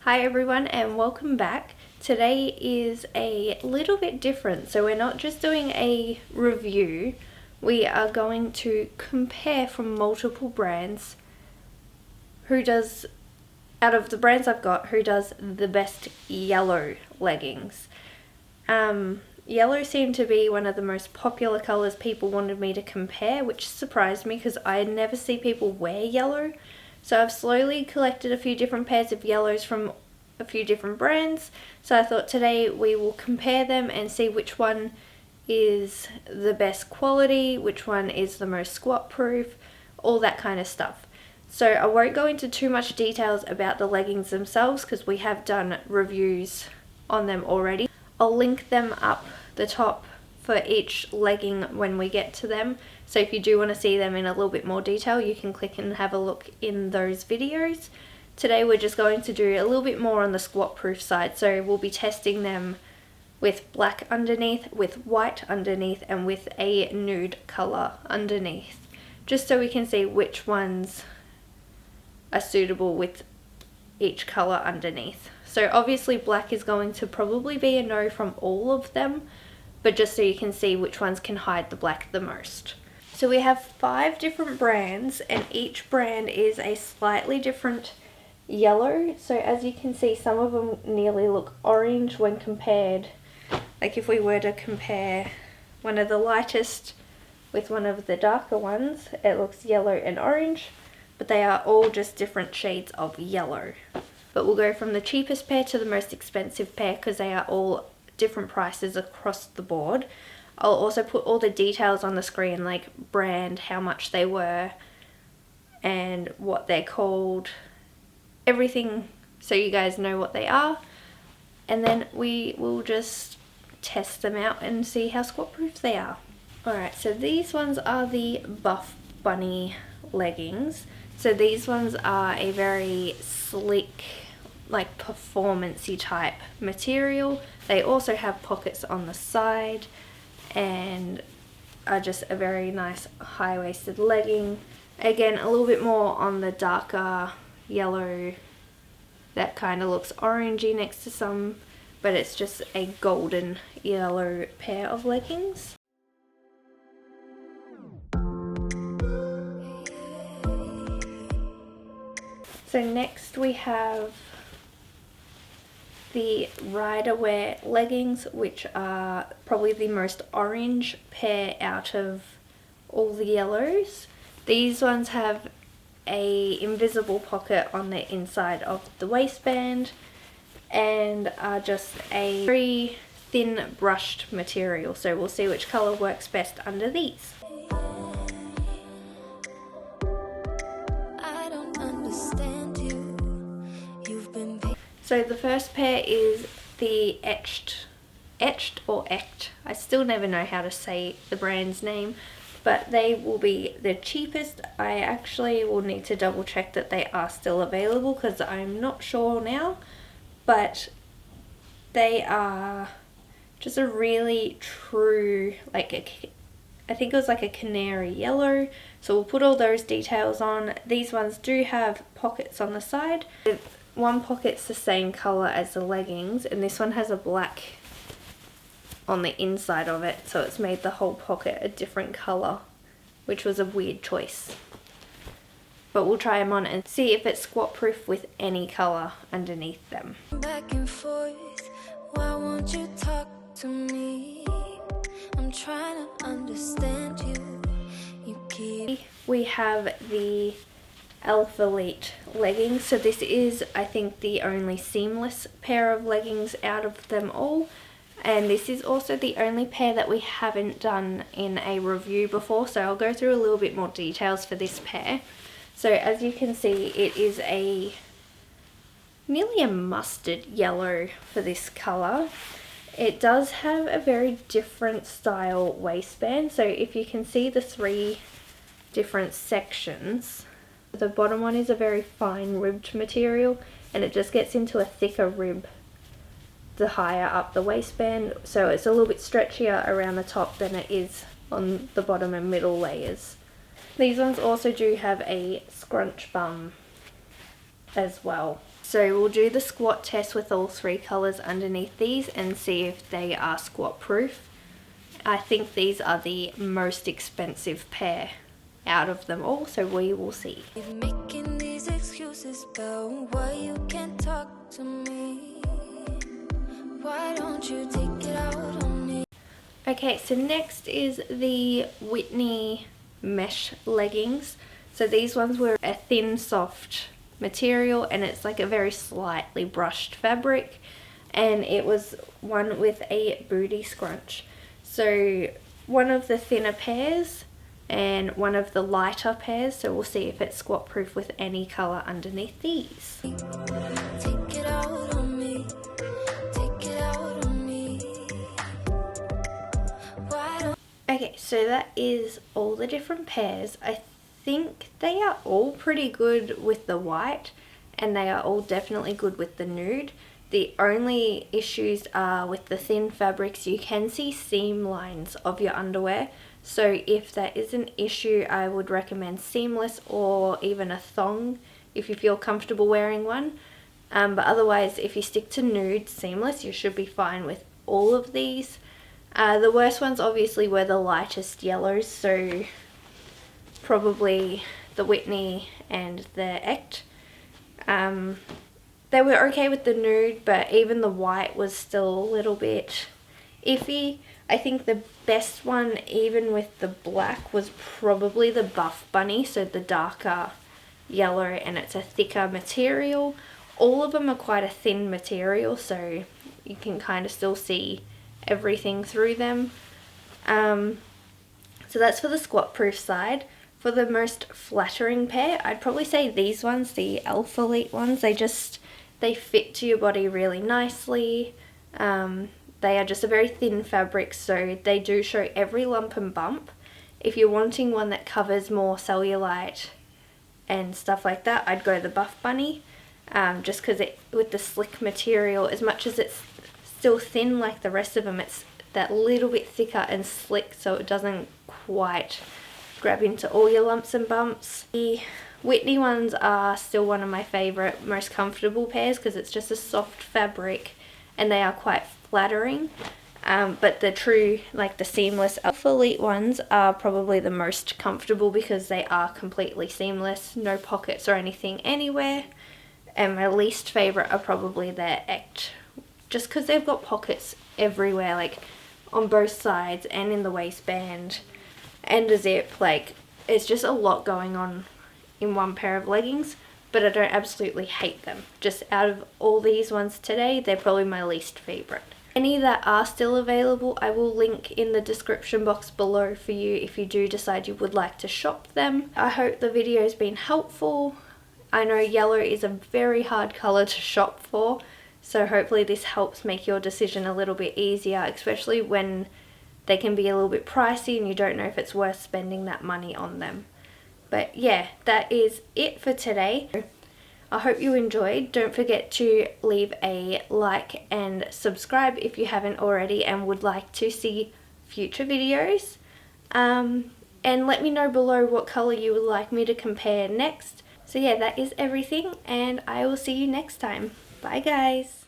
Hi everyone and welcome back. Today is a little bit different, so we're not just doing a review, we are going to compare from multiple brands out of the brands I've got, who does the best yellow leggings. Yellow seemed to be one of the most popular colours people wanted me to compare, which surprised me because I never see people wear yellow. So I've slowly collected a few different pairs of yellows from a few different brands. So I thought today we will compare them and see which one is the best quality, which one is the most squat proof, all that kind of stuff. So I won't go into too much details about the leggings themselves because we have done reviews on them already. I'll link them up the top for each legging when we get to them. So if you do want to see them in a little bit more detail, you can click and have a look in those videos. Today we're just going to do a little bit more on the squat proof side. So we'll be testing them with black underneath, with white underneath, and with a nude color underneath, just so we can see which ones are suitable with each color underneath. So obviously black is going to probably be a no from all of them, but just so you can see which ones can hide the black the most. So we have 5 different brands and each brand is a slightly different yellow. So as you can see, some of them nearly look orange when compared. Like if we were to compare one of the lightest with one of the darker ones, it looks yellow and orange, but they are all just different shades of yellow. But we'll go from the cheapest pair to the most expensive pair because they are all different prices across the board. I'll also put all the details on the screen, like brand, how much they were, and what they're called, everything, so you guys know what they are. And then we will just test them out and see how squat proof they are. Alright, so these ones are the Buff Bunny leggings. So these ones are a very slick, like performance-y type material. They also have pockets on the side and are just a very nice high-waisted legging. Again, a little bit more on the darker yellow that kind of looks orangey next to some, but it's just a golden yellow pair of leggings. So next we have the Rydwear leggings, which are probably the most orange pair out of all the yellows. These ones have a invisible pocket on the inside of the waistband and are just a very thin brushed material. So we'll see which color works best under these. So the first pair is the Echt or Echt. I still never know how to say the brand's name, but they will be the cheapest. I actually will need to double check that they are still available because I'm not sure now, but they are just a really true, like I think it was like a canary yellow. So we'll put all those details on. These ones do have pockets on the side. One pocket's the same color as the leggings, and this one has a black on the inside of it, so it's made the whole pocket a different color, which was a weird choice. But we'll try them on and see if it's squat proof with any color underneath them. Back and forth, why won't you talk to me? I'm trying to understand you. We have the Elf Elite leggings. So this is, I think, the only seamless pair of leggings out of them all, and this is also the only pair that we haven't done in a review before, so I'll go through a little bit more details for this pair. So as you can see, it is nearly a mustard yellow for this color. It does have a very different style waistband, so if you can see the 3 different sections, the bottom one is a very fine ribbed material and it just gets into a thicker rib the higher up the waistband, so it's a little bit stretchier around the top than it is on the bottom and middle layers. These ones also do have a scrunch bum as well. So we'll do the squat test with all 3 colours underneath these and see if they are squat proof. I think these are the most expensive pair out of them all, so we will see. Making these excuses about why you can't talk to me. Why don't you take it out on me? Okay, so next is the Whitney mesh leggings. So these ones were a thin, soft material, and it's like a very slightly brushed fabric, and it was one with a booty scrunch. So one of the thinner pairs and one of the lighter pairs, so we'll see if it's squat proof with any colour underneath these. Take it out on me. Take it out on me. Why don't Okay, so that is all the different pairs. I think they are all pretty good with the white, and they are all definitely good with the nude. The only issues are with the thin fabrics. You can see seam lines of your underwear, so if that is an issue, I would recommend seamless or even a thong if you feel comfortable wearing one. But otherwise, if you stick to nude, seamless, you should be fine with all of these. The worst ones obviously were the lightest yellows, so probably the Whitney and the Echt. They were okay with the nude, but even the white was still a little bit iffy. I think the best one, even with the black, was probably the Buff Bunny, so the darker yellow, and it's a thicker material. All of them are quite a thin material, so you can kind of still see everything through them. So that's for the squat proof side. For the most flattering pair, I'd probably say these ones, the Alpha Elite ones. They fit to your body really nicely. They are just a very thin fabric, so they do show every lump and bump. If you're wanting one that covers more cellulite and stuff like that, I'd go the Buff Bunny, just because with the slick material, as much as it's still thin like the rest of them, it's that little bit thicker and slick, so it doesn't quite grab into all your lumps and bumps. The Whitney ones are still one of my favourite, most comfortable pairs, because it's just a soft fabric and they are quite flattering. But the true, like the seamless Alpha Elite ones are probably the most comfortable because they are completely seamless, no pockets or anything anywhere. And my least favourite are probably the Echt, just because they've got pockets everywhere, like on both sides and in the waistband and a zip. Like, it's just a lot going on in one pair of leggings, but I don't absolutely hate them. Just out of all these ones today, they're probably my least favourite. Any that are still available, I will link in the description box below for you if you do decide you would like to shop them. I hope the video has been helpful. I know yellow is a very hard colour to shop for, so hopefully this helps make your decision a little bit easier, especially when they can be a little bit pricey and you don't know if it's worth spending that money on them. But yeah, that is it for today. I hope you enjoyed. Don't forget to leave a like and subscribe if you haven't already and would like to see future videos. And let me know below what colour you would like me to compare next. So yeah, that is everything, and I will see you next time. Bye guys!